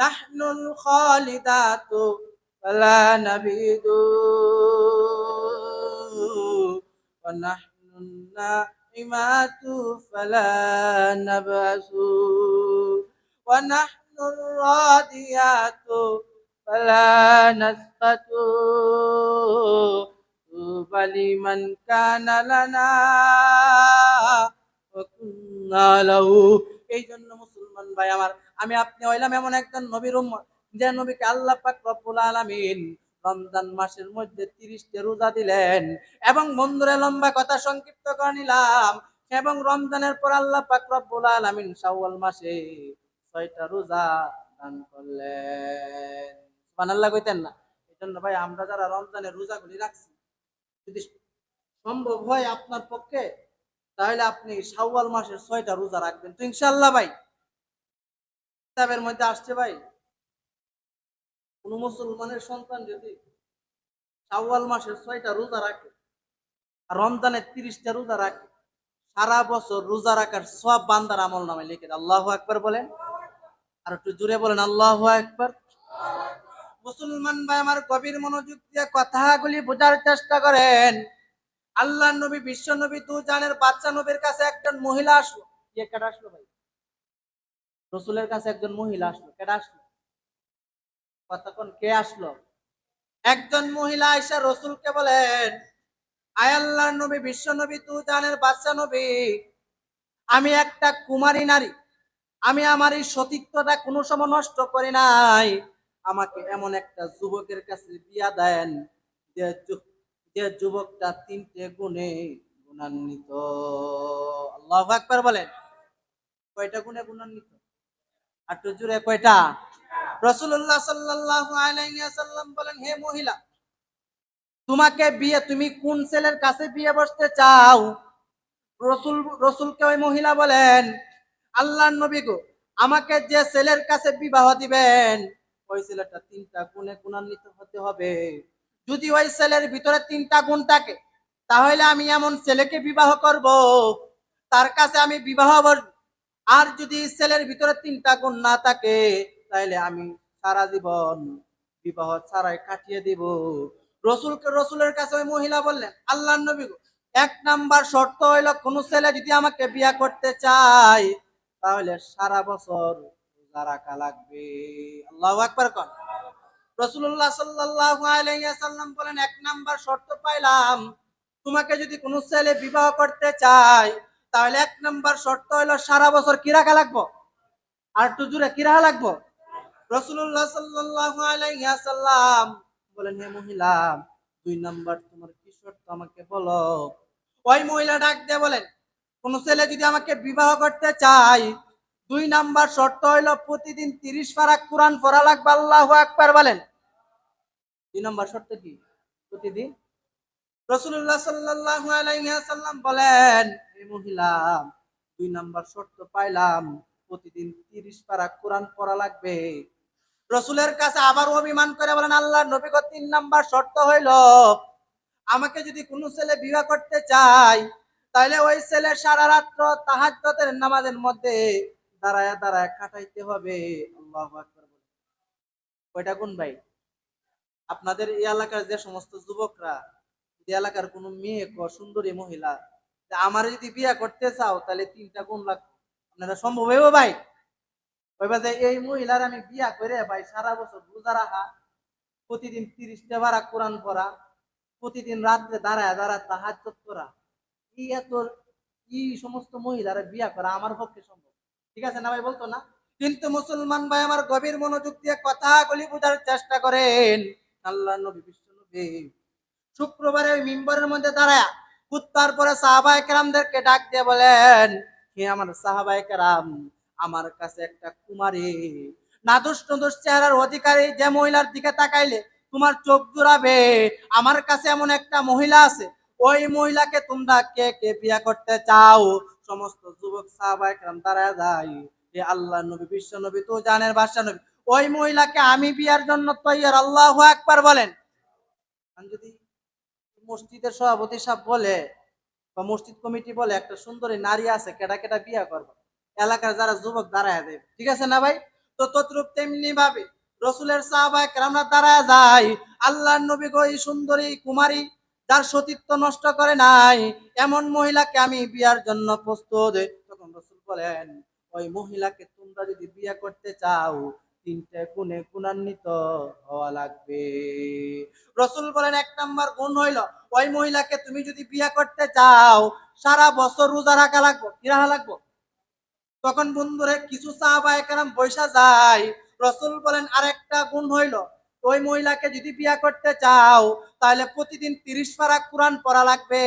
নাহনুল খালিদাতু ফালা নাবিদু ওয়া নাহনুন নাইমাতু ফালা নাবআসু ওয়া নাহনুর রাদিয়াতু ফালা নাসকাতু তুবা লিমান কানা লানা ওয়া কুন্না লাহু। এই জন্য মুসলমান ভাই আমার, আমি আপনি হইলাম এমন একজন নবীর উম্মত যে নবীকে আল্লাহ পাক রব্বুল আলামিন রমজান মাসের মধ্যে 30টা রোজা দিলেন। এবং বন্ধুরা, লম্বা কথা সংক্ষিপ্ত করে নিলাম, এবং রমজানের পর আল্লাহ পাক রব্বুল আলামিন শাওয়াল মাসে 6টা রোজা দান করলেন। সুবহানাল্লাহ কইতেন না? এই জন্য ভাই আমরা যারা রমজানের রোজাগুলি রাখছি, যদি সম্ভব হয় আপনার পক্ষে, তাহলে আপনি শাওয়াল মাসের 6টা রোজা রাখবেন তো ইনশাআল্লাহ। ভাই কিতাবের মধ্যে আসছে ভাই, কোন মুসলমানের সন্তান যদি শাওয়াল মাসের 6টা রোজা রাখে আর রমজানের 30টা রোজা রাখে, সারা বছর রোজা রাখার সব বান্দার আমল নামে লিখে দেয়। আল্লাহু আকবার বলেন, আর একটু জোরে বলেন আল্লাহু আকবার। মুসলমান ভাই আমার, গভীর মনোযোগ দিয়ে কথাগুলি বোঝার চেষ্টা করেন। আল্লাহ নবী, বিশ্ব নবী, দু জানের বাচ্চা নবীর কাছে একজন মহিলা আসলো। কে কেডা আসলো ভাই? রসুলের কাছে একজন মহিলা আসলো। কেডা আসলো? কতক্ষণ কে আসলো? একজন মহিলা আয়েশা রসুলকে বলেন, আয় আল্লাহর নবী, বিশ্ব নবী, দু জানের বাচ্চা নবী, আমি একটা কুমারী নারী, আমি আমার এই সতীত্বটা কোনো সময় নষ্ট করি নাই। আমাকে এমন একটা যুবকের কাছে বিয়া দেন যে যুবকটা 3টে গুণে গুণান্বিত। আল্লাহু আকবার বলেন। কয়টা গুণে গুণান্বিত? আর তো জুড়ে কয়টা? রাসূলুল্লাহ সাল্লাল্লাহু আলাইহি ওয়াসাল্লাম বলেন, হে মহিলা, তুমি কোন ছেলের কাছে বিয়ে বসতে চাও? রসুলকে ওই মহিলা বলেন, আল্লাহর নবী গো, আমাকে যে ছেলের কাছে বিবাহ দিবেন, ওই ছেলেটা 3টা গুণে গুণান্বিত হতে হবে। যদি ওই ছেলের ভিতরে 3টা গুণ থাকে, তাহলে আমি এমন ছেলেকে বিবাহ করব, তার কাছে আমি বিবাহ বসব। আর যদি ছেলের ভিতরে 3টা গুণ না থাকে, তাহলে আমি সারা জীবন বিবাহ ছাড়াই কাটিয়ে দিব। রসুলের কাছে ওই মহিলা বললেন, আল্লাহর নবী গো, 1 নাম্বার শর্ত হইল, কোন ছেলে যদি আমাকে বিয়া করতে চায়, তাহলে সারা বছর রোজা রাখা লাগবে। আল্লাহু আকবার কোন। রাসূলুল্লাহ সাল্লাল্লাহু আলাইহি ওয়াসাল্লাম বলেন, 1 নাম্বার শর্ত পাইলাম, তোমাকে যদি কোনো ছেলে বিবাহ করতে চায়, তাহলে 1 নাম্বার শর্ত হইল সারা বছর কি রাখা লাগবে? আর একটু জোরে কি রাখা লাগবে? রাসূলুল্লাহ সাল্লাল্লাহু আলাইহি ওয়াসাল্লাম বলেন, হে মহিলা, 2 নাম্বার তোমার কি শর্ত আমাকে বলো। ওই মহিলা ডাক দিয়ে বলেন, কোন ছেলে যদি আমাকে বিবাহ করতে চায়, 2 নাম্বার শর্ত হইল প্রতিদিন 30 পারা কোরআন পড়া লাগবে। আল্লাহু আকবার বলেন। 2 নাম্বার শর্ত কি? প্রতিদিন। রাসূলুল্লাহ সাল্লাল্লাহু আলাইহি ওয়াসাল্লাম বলেন, হে মহিলা, 2 নাম্বার শর্ত পাইলাম, প্রতিদিন 30 পারা কোরআন পড়া লাগবে। রসুলের কাছে আবার অভিমান করে বলেন, আল্লাহর নবী গো, 3 নাম্বার শর্ত হইল, আমাকে যদি কোনো ছেলে বিবাহ করতে চায়, তাহলে ওই ছেলে সারা রাত্র তাহাজ্জুদের নামাজের মধ্যে দাঁড়ায় দাঁড়ায় কাটাইতে হবে। আল্লাহু আকবার। কয়টা গুণ ভাই? আপনাদের এই এলাকার যে সমস্ত যুবকরা, এই এলাকার কোনো মেয়ে সুন্দরী মহিলা আমার যদি বিয়ে করতে চাও, তাহলে 3টা গুণ লাগবে। আপনারা সম্ভব হইব ভাই? ওইবা যে এই মহিলার আমি বিয়া করে ভাই সারা বছর রোজা রাখা, প্রতিদিন 30টা পারা কোরআন পড়া, প্রতিদিন রাত্রে দাঁড়ায় দাঁড়ায় তাহাজ্জুদ করা, এই সমস্ত মহিলারা বিয়া করা আমার পক্ষে সম্ভব? ঠিক আছে না ভাই? বলতো না? কিন্তু মুসলমান ভাই আমার, গভীর মনোযোগ দিয়ে কথাগুলি বোঝার চেষ্টা করেন। আল্লাহর নবী, বিশ্ব নবী শুক্রবারে ওই মিম্বরের মধ্যে দাঁড়ায় খুতবার পরে সাহাবায়ে কেরামদেরকে ডাক দিয়ে বলেন, হে আমার সাহাবায়ে কেরাম, আমার কাছে একটা কুমারী নাদুস নদুস চেহারার অধিকারী যে মহিলার দিকে তাকাইলে তোমার চোখ জুড়াবে, আমার কাছে এমন একটা মহিলা আছে, ওই মহিলাকে তোমরা কে কে বিয়ে করতে চাও? সমস্ত যুবক সাহাবায়ে কেরাম দাঁড়ায় যায়। হে আল্লাহর নবী, বিশ্ব নবী, তো জানের বাদশা নবী, ওই মহিলাকে আমি বিয়ার জন্য তৈয়ার। আল্লাহু আকবার বলেন। যদি মসজিদের সভাপতি সাহেব বলে বা মসজিদ কমিটি বলে একটা সুন্দরী নারী আছে, কেটা কেটা বিয়া করবো, এলাকার যারা যুবক দাঁড়ায় দেবে, ঠিক আছে না ভাই? তো তদ্রুপ তেমনি ভাবে রসুলের সাহাবায়ে কেরামরা দাঁড়ায় যায়, আল্লাহর নবী গো এই সুন্দরী কুমারী যার সতীত্ব নষ্ট করে নাই এমন মহিলাকে আমি বিয়ার জন্য প্রস্তুত। তখন রসুল বলেন, ওই মহিলাকে তোমরা যদি বিয়ে করতে চাও তিনটে গুণে গুণান্বিত হওয়া লাগবে। রসুল বলেন, এক নাম্বার গুণ হইল ওই মহিলাকে তুমি যদি বিয়ে করতে চাও সারা বছর রোজা রাখা লাগবে। কি রাখা লাগবে? তখন বন্ধুরে কিছু সাহাবায়ে কেরাম বৈশা যায়। রসুল বলেন আরেকটা গুণ হইল ওই মহিলাকে যদি বিয়ে করতে চাও তাহলে প্রতিদিন 30 পারা কোরআন পড়া লাগবে।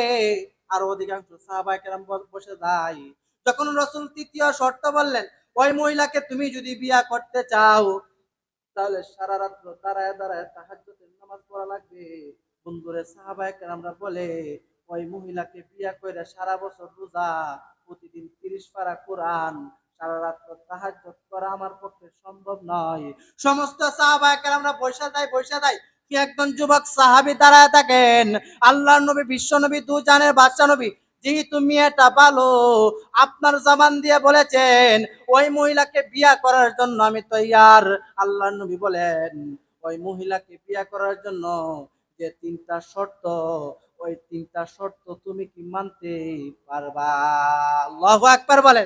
আর অধিকাংশ সাহাবায়ে কেরাম বসে যায়। যখন রসুল তৃতীয় শর্ত বললেন ওই মহিলাকে তুমি যদি বিয়ে করতে চাও তাহলে সারা রাত্র দাঁড়ায় দাঁড়ায় তাহাজ্জুদের নামাজ পড়া লাগবে। বন্ধুরে সাহাবায়ে কেরামরা বলে ওই মহিলাকে বিয়ে করে সারা বছর রোজা, প্রতিদিন 30 পারা কোরআন, সারা রাত্র তাহাজ্জুদ করা আমার পক্ষে সম্ভব নয়। সমস্ত সাহাবায়ে কেরামরা বৈশা যায় কি একজন যুবক সাহাবী দাঁড়ায় থাকেন। আল্লাহর নবী বিশ্ব নবী দু জানের বাদশা নবী যেহেতু মেয়েটা ভালো আপনার জবান দিয়ে বলেছেন ওই মহিলাকে বিয়ে করার জন্য আমি তৈয়ার। আল্লাহর নবী বলেন ওই মহিলাকে বিয়ে করার জন্য যে তিনটা শর্ত, ওই তিনটা শর্ত তুমি কি মানতে পারবা? আল্লাহু আকবার বলেন।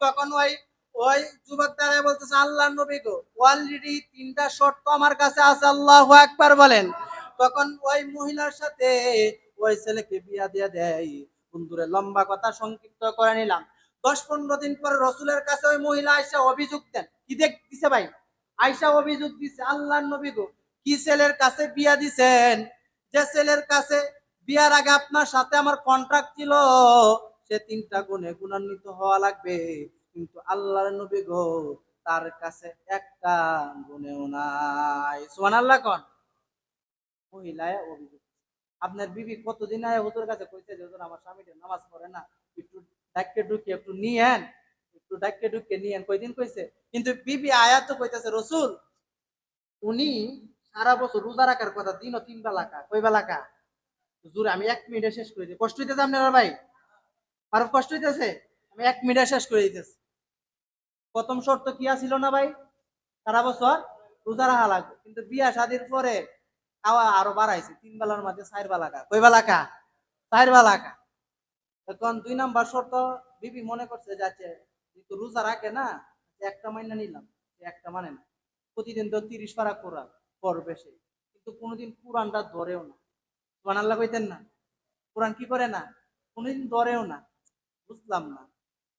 তখন ওই ওই যুবক দাঁড়ায় বলতেছে, আল্লাহর নবী গো অলরেডি তিনটা শর্ত আমার কাছে আছে। আল্লাহু আকবার বলেন। তখন ওই মহিলার সাথে ওই ছেলেকে বিয়া দিয়ে দেয়। বন্ধুরে লম্বা কথা সংক্ষিপ্ত করে নিলাম। 10-15 দিন পরে রসুলের কাছে ওই মহিলা আয়সা অভিযোগ দেন। কি দিছে ভাই? আয়সা অভিযোগ দিছে, আল্লাহর নবী গো কি ছেলের কাছে বিয়া দিছেন যে ছেলের কাছে বিয়ার আগে আপনার সাথে আমার কন্ট্রাক্ট ছিল সে তিনটা গুণে গুণান্বিত হওয়া লাগবে, কিন্তু আল্লাহর নবী গো তার কাছে একটা গুণেও নাই। সুবহানাল্লাহ কোন। মহিলায় অভিযোগ, আপনার বিবি কতদিন আগে হুজুর কাছে কইছে যে হুজুর আমার স্বামীটা নামাজ পড়ে না, একটু ডাক্কে ঢুকে একটু নিয়েন, একটু ডাক্কে ঢুকে নিয়েন, কয়দিন কইছে? কিন্তু বিবি আয়াত তো কইতাছে রসুল উনি সারা বছর রোজা রাখার কথা, দিনও 3 বেলা খা, কয় বেলা খা? হুজুর আমি 1 মিনিটে শেষ করে দিই। কষ্ট হইতেছে আপনার ভাই? আর কষ্ট হইতেছে? আমি 1 মিনিটে শেষ করে দিতেছি। প্রথম শর্ত কি ছিল না ভাই? সারা বছর রোজা রাখা লাগবে। কিন্তু বিয়া শাদীর পরে খাওয়া আরো বাড়াইছে, 3 বেলার মধ্যে 4 বেলা খা। কয় বেলা খা? 4 বেলা খা। এখন 2 নাম্বার শর্ত বিবি মনে করছে যাচ্ছে যেহেতু রোজা রাখে না, একটা মাইনা নিলাম, একটা মানে না। প্রতিদিন তো 30 পারা কোরআন পড়বে সে, কিন্তু কোনোদিন কোরআনটা ধরেও না। সুবহানাল্লাহ কইতেন না? কোরআন কি করে না? কোনোদিন ধরেও না। বুঝলাম না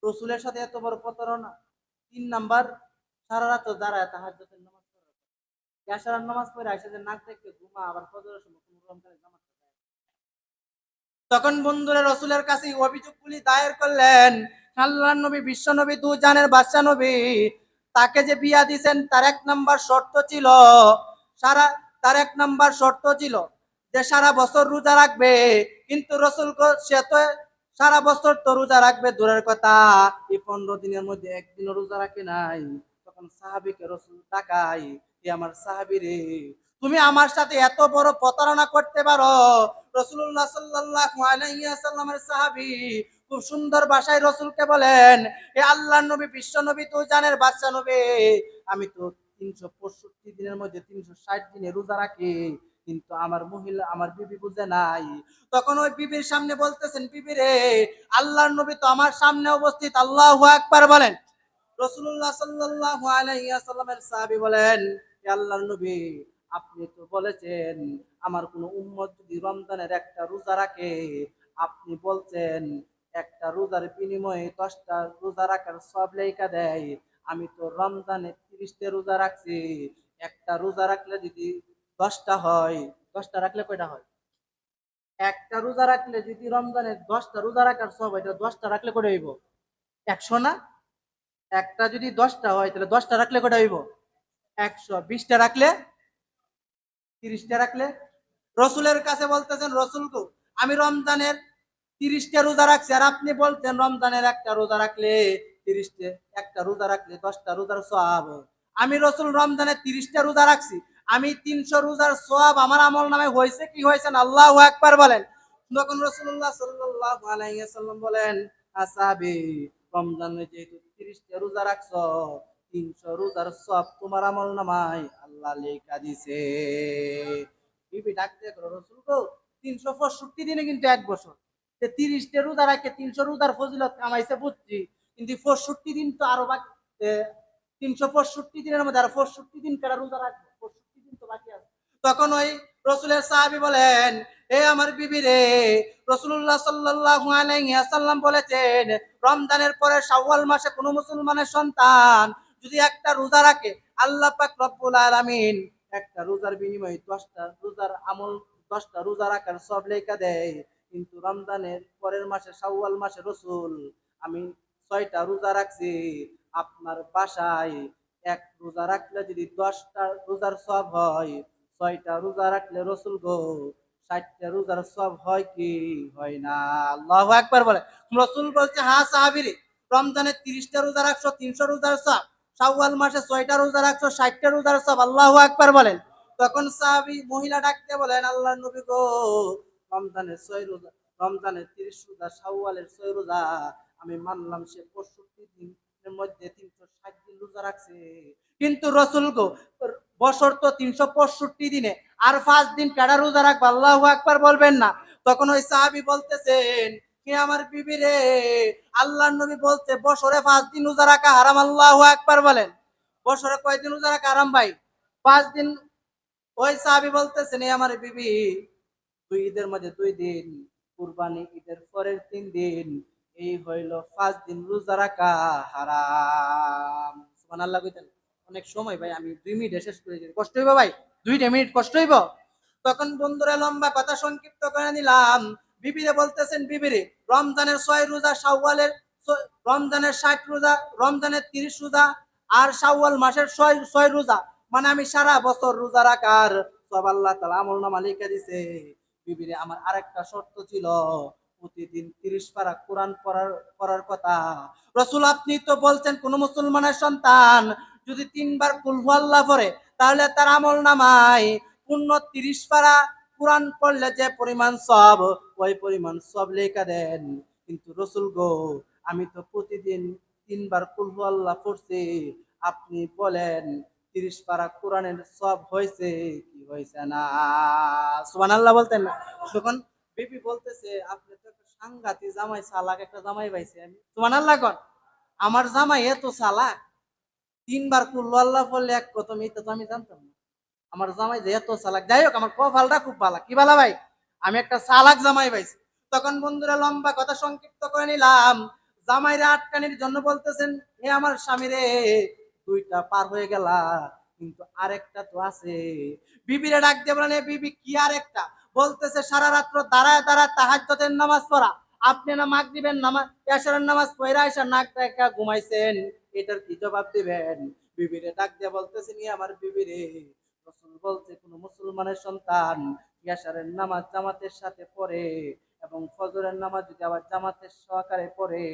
রসুলের সাথে এত বড় প্রতারণা। 3 নাম্বার সারা রাত দাঁড়ায় তাহাজ্জুদের নামাজ পড়ে, এশারের নামাজ পড়ে আইসা যে নাক দেখে ঘুমা, আবার ফজরের সময় কোন রকমের নামাজ পড়ে। তখন বন্ধুরা রসুলের কাছে অভিযোগগুলি দায়ের করলেন। আল্লাহর নবী বিশ্ব নবী দু জানের বাদশা নবী তাকে যে বিয়া দিয়েছেন তার 1 নাম্বার শর্ত ছিল সারা তার 1 নাম্বার শর্ত ছিল যে সারা বছর রোজা রাখবে। কিন্তু রসুল সে তো সারা বছর তো রোজা রাখবে দূরের কথা, এই 15 দিনের মধ্যে একদিনও রোজা রাখে নাই। তখন সাহাবীকে রসুল তাকাই, এ আমার সাহাবী রে, তুমি আমার সাথে এত বড় প্রতারণা করতে পারো? রাসূলুল্লাহ সাল্লাল্লাহু আলাইহি ওয়াসাল্লামের সাহাবী খুব সুন্দর ভাষায় রসুলকে বলেন, এ আল্লাহর নবী বিশ্ব নবী তো জানের বাদশা নবী, আমি তো 365 দিনের মধ্যে 360 দিনে রোজা রাখি, কিন্তু আমার মহিলা আমার বিবি বুঝে নাই। তখন ওই বিবির সামনে বলতেছেন, বিবি রে আল্লাহর নবী তো আমার সামনে উপস্থিত। আল্লাহু আকবার বলেন। রাসূলুল্লাহ সাল্লাল্লাহু আলাইহি ওয়াসাল্লামের সাহাবী বলেন, হে আল্লাহর নবী আপনি তো বলেছেন আমার কোন উম্মত যদি রমজানের একটা রোজা রাখে, আপনি বলছেন একটা রোজার বিনিময়ে 10টা রোজা রাখার সওয়াব লেখা দেয়। আমি তো রমজানে 30টা রোজা রাখছি, একটা রোজা রাখলে যদি 10টা হয়, 10টা রাখলে কয়টা হয়? একটা রোজা রাখলে যদি রমজানে 10টা রোজা রাখার সওয়াব হয়, তাহলে 10টা রাখলে কয়টা হইব? 100 না? একটা যদি 10টা হয় তাহলে 10টা রাখলে কয়টা হইব? 100। 20টা রাখলে, 30টা রাখলে, রসুলের কাছে বলতেছেন রসুল গো আমি রমজানের 30টা রোজা রাখছি, আর আপনি বলছেন রমজানের একটা রোজা রাখলে 30টা, একটা রোজা রাখলে 10টা রোজার সওয়াব। আমি রসুল রমজানের 30টা রোজা রাখছি, আমি 300 রোজার সওয়াব আমার আমল নামে হয়েছে কি হয়েছে না? আল্লাহু আকবার বলেন। তখন রাসূলুল্লাহ সাল্লাল্লাহু আলাইহি ওয়াসাল্লাম বলেন, আসহাবী রমজানে যেহেতু 30টা রোজা রাখছো, 300 রোজার সব তোমার আমল নামায় আল্লাহ লেখা দিছে। বিবি ডাকতে করো রসুল গো 365 দিনে কিন্তু এক বছর, 30টা রোজা রাখে 300 রোজার ফজিলত কামাইছে বুঝছি, কিন্তু 65 দিন তো আরো বাকি, 365 দিনের মধ্যে আর 65 দিন কেন রোজা রাখবো, 65 দিন তো বাকি আছে। তখন ওই রসুলের সাহাবী বলেন, এ আমার বিবি রে, রাসূলুল্লাহ সাল্লাল্লাহু আলাইহি ওয়াসাল্লাম বলেছেন রমজানের পরে শাওয়াল মাসে কোনো মুসলমানের সন্তান যদি একটা রোজা রাখে, আল্লাহ পাক রব্বুল আলামিন একটা রোজার বিনিময়ে 10টা রোজার আমল, 10টা রোজা রাখার সব লেখা দেয়। কিন্তু রমজানের পরের মাসে শাওয়াল মাসে রসুল আমি 6টা রোজা রাখছি, আপনার বাসায় এক রোজা রাখলে যদি 10টা রোজার সব হয়, 6টা রোজা রাখলে রসুল গো 60টা রোজার সব হয় কি হয় না? আল্লাহু আকবার বলে। রসুল বলছে হ্যাঁ সাহাবীরে, রমজানে 30টা রোজা রাখছো 300 রোজার সব, শাওয়াল মাসে 6টা রোজা রাখছো 60টা রোজার সব। আল্লাহু আকবার বলেন। তখন সাহাবী মহিলা ডাকতে বলেন, আল্লাহর নবী গো, রমজানের 6 রোজা, রমজানের 30 রোজা, শাওয়ালের 6 রোজা আমি মানলাম সে 65 দিনের মধ্যে 360 দিন রোজা রাখছে, কিন্তু রসুল গো বছর তো 365 দিনে, আর 5 দিন কাটা রোজা রাখবো, আল্লাহু আকবার বলবেন না? তখন ওই সাহাবী বলতেছেন, কে আমার বিবি রে, আল্লাহর নবী বলছে বছরে 5 দিন রোজা রাখা হারাম। আল্লাহু আকবার বলেন। বছরে কয়দিন রোজা রাখা হারাম ভাই? 5 দিন। ওই সাহাবী বলতেছেন, এ আমার বিবি, 2 ঈদের মধ্যে 2 দিন, কুরবানি ঈদের পরের 3 দিন, এই হইল 5 দিন রোজা রাখা হারাম। সুবহানাল্লাহ কইতেন। অনেক সময় ভাই আমি 2 মিনিটে শেষ করে দিই, কষ্ট হইব ভাই? 2টা মিনিট কষ্ট হইব? তখন বন্ধুরা লম্বা কথা সংক্ষিপ্ত করে নিলাম। বিবিরে বলতেছেন, বিবিরে রমজানের 6 রোজা, শাওয়ালের রমজানের 60 রোজা, রমজানের 30 রোজা, আর শাওয়াল মাসের 6 রোজা, মানে আমি সারা বছর রোজা রাখার সব আল্লাহ তাআলা আমলনামা লিখে দিছে। বিবিরে আমার আরেকটা শর্ত ছিল, প্রতিদিন 30 পারা কোরআন পড়ার কথা। রাসূল আপনি তো বলছেন কোন মুসলমানের সন্তান যদি 3 বার কুল হুয়াল্লাহ পড়ে, তাহলে তার আমলনামায় পূর্ণ 30 পারা কোরআন পড়লে যে পরিমাণ সব, ওই পরিমাণ সব লেখা দেন। কিন্তু রসুল গো, আমি তো প্রতিদিন 3 বার কুল হুয়াল্লাহ পড়ছি, আপনি বলেন 30 পারা কোরআনের সব হয়েছে কি হয়েছে না? সুবহানাল্লাহ বলতেন না? তখন বিবি বলতেছে, আপনি তো একটা সাংঘাতিক জামাই, সালাক একটা জামাই পাইছি আমি। সুবহানাল্লাহ কর। আমার জামাই এত সালাক, 3 বার কুল হুয়াল্লাহ পড়লে এক কত, এটা তো আমি জানতাম না। আমার জামাই যে এত চালাক, যাই হোক আমার কপালটা খুব ভালো। কি ভালো ভাই? আমি একটা চালাক জামাই পাইছি। তখন বন্ধুরা লম্বা কথা সংক্ষিপ্ত করে নিলাম। জামাইরা আটকানির জন্য বলতেছেন, হে আমার স্বামী রে, 2টা পার হয়ে গেলা, কিন্তু আরেকটা তো আছে। বিবিরে ডাক দিয়ে বলেন, এ বিবি কি আরেকটা? বলতেছে সারা রাত্র দাঁড়ায় দাঁড়ায় তাহাজ্জুদের নামাজ পড়া, আপনি না মাগরিবের নামাজ, এশারের নামাজ পড়া এসে নাক ডাকা ঘুমাইছেন, এটার কি জবাব দিবেন? বিবিরে ডাক দিয়ে বলতেছেন, ই আমার বিবিরে, রাসূল বলছে কোন মুসলমানের সন্তান ইয়াশারের নামাজ জামাতের সাথে পড়ে এবং ফজরের নামাজ যদি আবার জামাতের সহকারে পড়ে,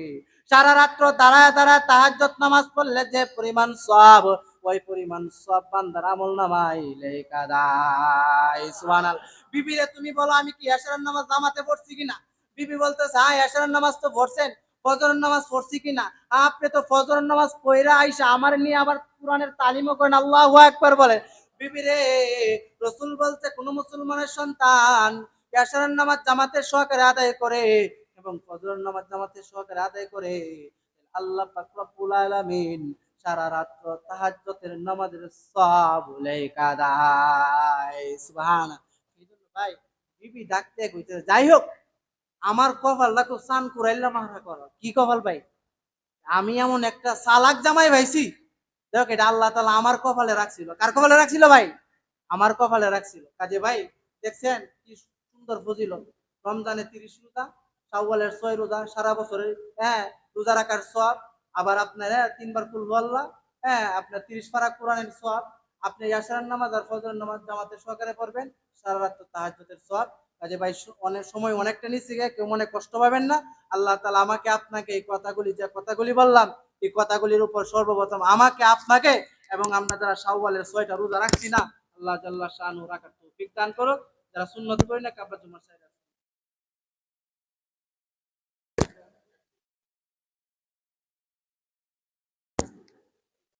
সারা রাত্র দাঁড়ায় দাঁড়ায় তাহাজ্জুদ নামাজ পড়লে যে পরিমাণ সওয়াব, ওই পরিমাণ সওয়াব বান্দার আমলনামায় লেখা দেয়। সুবহানাল্লাহ। বিবিরে তুমি বলো আমি কি ইয়াশারের নামাজ জামাতে পড়ছি কিনা? বিবি বলতেছে, হ্যাঁ ইয়াশারের নামাজ তো পড়ছেন, ফজরের নামাজ পড়ছি কিনা? আপনি তো ফজরের নামাজ পড়া আইসা আমার নিয়ে আবার কোরআনের তালিমও করেন। আল্লাহু আকবার বলে। বিবিরে রসুল বলছে কোন মুসলমানের সন্তান এশারের নামাজ জামাতের সহকারে আদায় করে এবং ফজরের নামাজ জামাতের সহকারে আদায় করে, আল্লাহ পাক রব্বুল আলামিন সারা রাত তাহাজ্জুদের নামাজের সওয়াব লেখা দেয়। সুবহানাল্লাহ। এইজন্য ভাই বিবি ডাকতে কইতে, যাই হোক আমার কপালটা খুব সান কুরাইল্লা মারা করো। কি কপাল ভাই? আমি এমন একটা চালাক জামাই পাইছি, দেখ এটা আল্লাহ তাআলা আমার কপালে রাখছিল। কার কপালে রাখছিল ভাই? আমার কপালে রাখছিল। কাজে ভাই দেখছেন কি সুন্দর ফজিলত। রমজানে 30 রোজা, শাওয়ালের 6 রোজা, সারা বছরের রোজা রাখার সওয়াব, আবার আপনার 3 বার কুল হুয়াল্লাহ, আপনার 30 পারা কোরআনের সওয়াব, আপনি ইয়াশারের নামাজ আর ফজরের নামাজ জামাতের সহকারে পড়বেন, সারা রাত তাহাজ্জুদের সওয়াব। কাজে ভাই অনেক সময় অনেকটা নিচে গিয়ে কেউ মনে কষ্ট পাবেন না। আল্লাহ তাআলা আমাকে আপনাকে এই কথাগুলি, যে কথাগুলি বললাম, এই কথাগুলির উপর সর্বপ্রথম আমাকে আপনাকে এবং আমরা যারা শাওয়ালের 6টা রোজা রাখছি না, আল্লাহ জাল্লা শানু রাখার তৌফিক দান করুক। যারা সুন্নত করি না কাবা জুমার